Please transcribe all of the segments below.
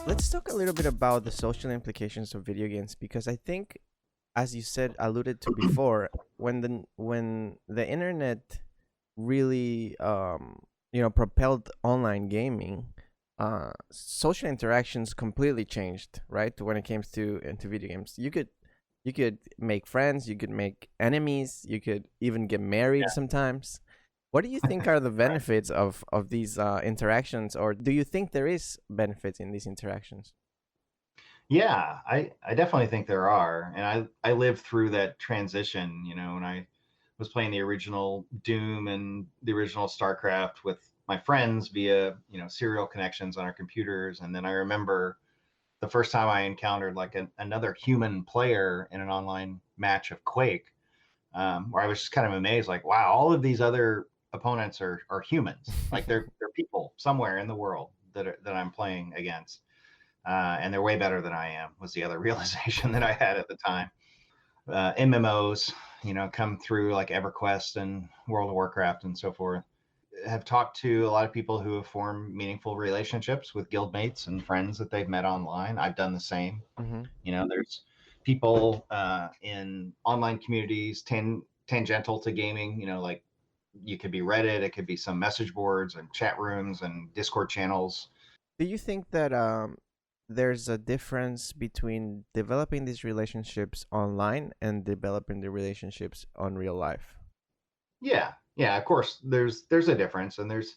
Let's talk a little bit about the social implications of video games because I think, as you said, alluded to before, when the internet really propelled online gaming, social interactions completely changed, right? When it came to into video games, you could make friends, you could make enemies, you could even get married sometimes. What do you think are the Right. benefits of these interactions, or do you think there is benefits in these interactions? Yeah, I definitely think there are. And I lived through that transition, when I was playing the original Doom and the original StarCraft with my friends via, serial connections on our computers. And then I remember the first time I encountered like another human player in an online match of Quake, where I was just kind of amazed, like, wow, all of these other opponents are humans. Like they're people somewhere in the world that I'm playing against. And they're way better than I am. Was the other realization that I had at the time. MMOs, come through like EverQuest and World of Warcraft and so forth. Have talked to a lot of people who have formed meaningful relationships with guildmates and friends that they've met online. I've done the same. Hmm. There's people in online communities tangential to gaming. Like you could be Reddit, it could be some message boards and chat rooms and Discord channels. Do you think that there's a difference between developing these relationships online and developing the relationships on real life? Yeah, yeah, of course. There's a difference, and there's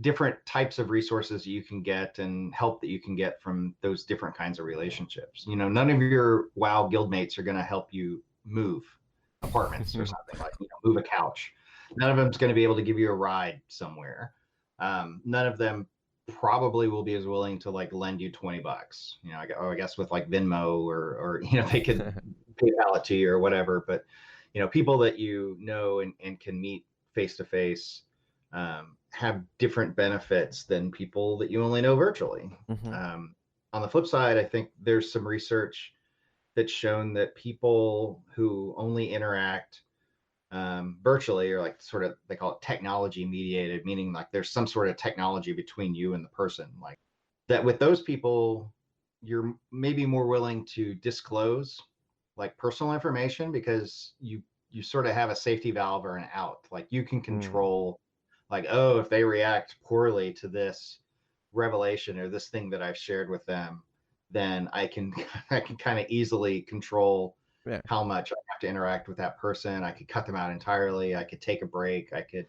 different types of resources you can get and help that you can get from those different kinds of relationships. None of your WoW guildmates are going to help you move apartments or something like move a couch. None of them's going to be able to give you a ride somewhere. None of them probably will be as willing to like lend you $20. I guess with like Venmo or they could PayPal it to you or whatever, but people that and can meet face to face have different benefits than people that you only know virtually. Hmm. um, on the flip side, I think there's some research that's shown that people who only interact virtually, or like sort of, they call it technology mediated, meaning like there's some sort of technology between you and the person, like that with those people, you're maybe more willing to disclose like personal information because you sort of have a safety valve or an out. Like you can Mm. control, like, oh, if they react poorly to this revelation or this thing that I've shared with them, then I can I can kind of easily control Yeah. how much I have to interact with that person. I could cut them out entirely. I could take a break. I could,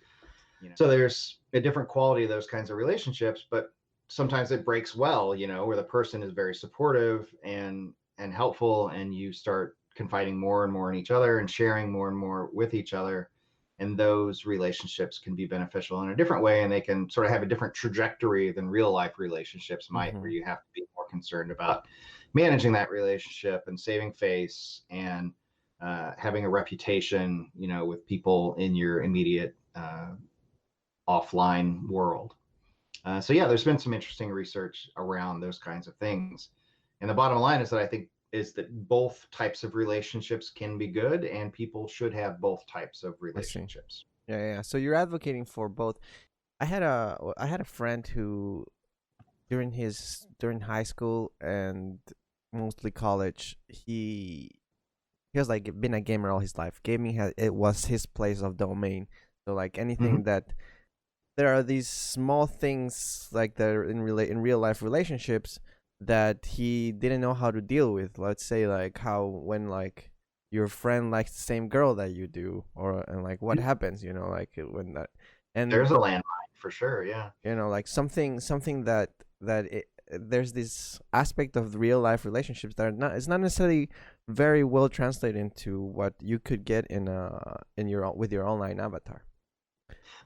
so there's a different quality of those kinds of relationships, but sometimes it breaks well, where the person is very supportive and helpful, and you start confiding more and more in each other and sharing more and more with each other. And those relationships can be beneficial in a different way, and they can sort of have a different trajectory than real life relationships might, where Hmm. you have to be more concerned about managing that relationship and saving face and having a reputation, with people in your immediate offline world. So yeah, there's been some interesting research around those kinds of things. And the bottom line is that I think is that both types of relationships can be good, and people should have both types of I see. relationships. Yeah, yeah. So you're advocating for both. I had a friend who during high school and mostly college, he was like been a gamer all his life. Gaming it was his place of domain. So like Mm-hmm. anything that there are these small things like that are in real life relationships that he didn't know how to deal with. Let's say like how when like your friend likes the same girl that you do, or and like what happens, like when that There's and a landmine for sure. Yeah. like something there's this aspect of real life relationships that are not it's not necessarily very well translated into what you could get in your with your online avatar.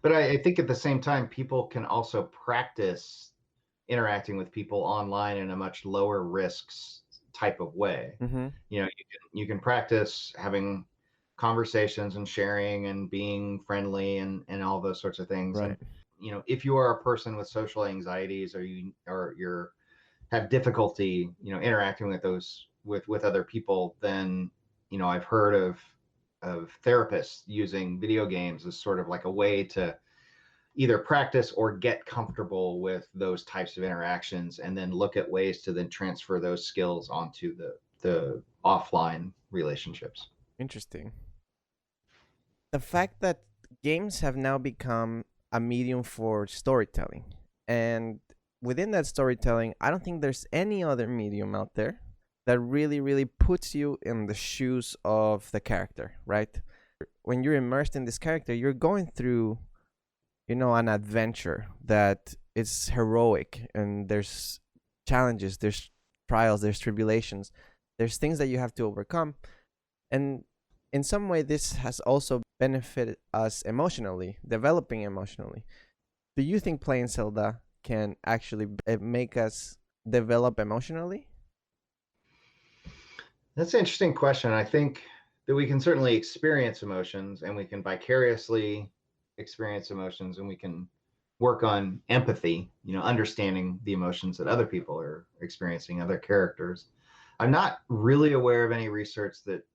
But I think at the same time, people can also practice interacting with people online in a much lower risks type of way. Mm-hmm. You can practice having conversations and sharing and being friendly and all those sorts of things. And Right. if you are a person with social anxieties, or you're have difficulty interacting with those with other people, then I've heard of therapists using video games as sort of like a way to either practice or get comfortable with those types of interactions, and then look at ways to then transfer those skills onto the offline relationships. Interesting. The fact that games have now become a medium for storytelling, and within that storytelling, I don't think there's any other medium out there that really puts you in the shoes of the character, right? When you're immersed in this character, you're going through, an adventure that is heroic, and there's challenges, there's trials, there's tribulations, there's things that you have to overcome. And in some way, this has also benefited us emotionally, developing emotionally. Do you think playing Zelda can actually make us develop emotionally? That's an interesting question. I think that we can certainly experience emotions, and we can vicariously experience emotions, and we can work on empathy, understanding the emotions that other people are experiencing, other characters. I'm not really aware of any research that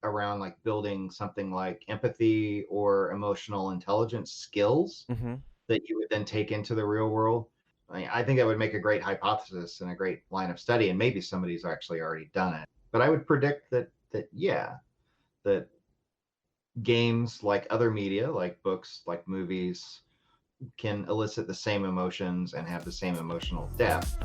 around like building something like empathy or emotional intelligence skills Mm-hmm. that you would then take into the real world. I think that would make a great hypothesis and a great line of study, and maybe somebody's actually already done it. But I would predict that yeah, that games like other media, like books, like movies, can elicit the same emotions and have the same emotional depth.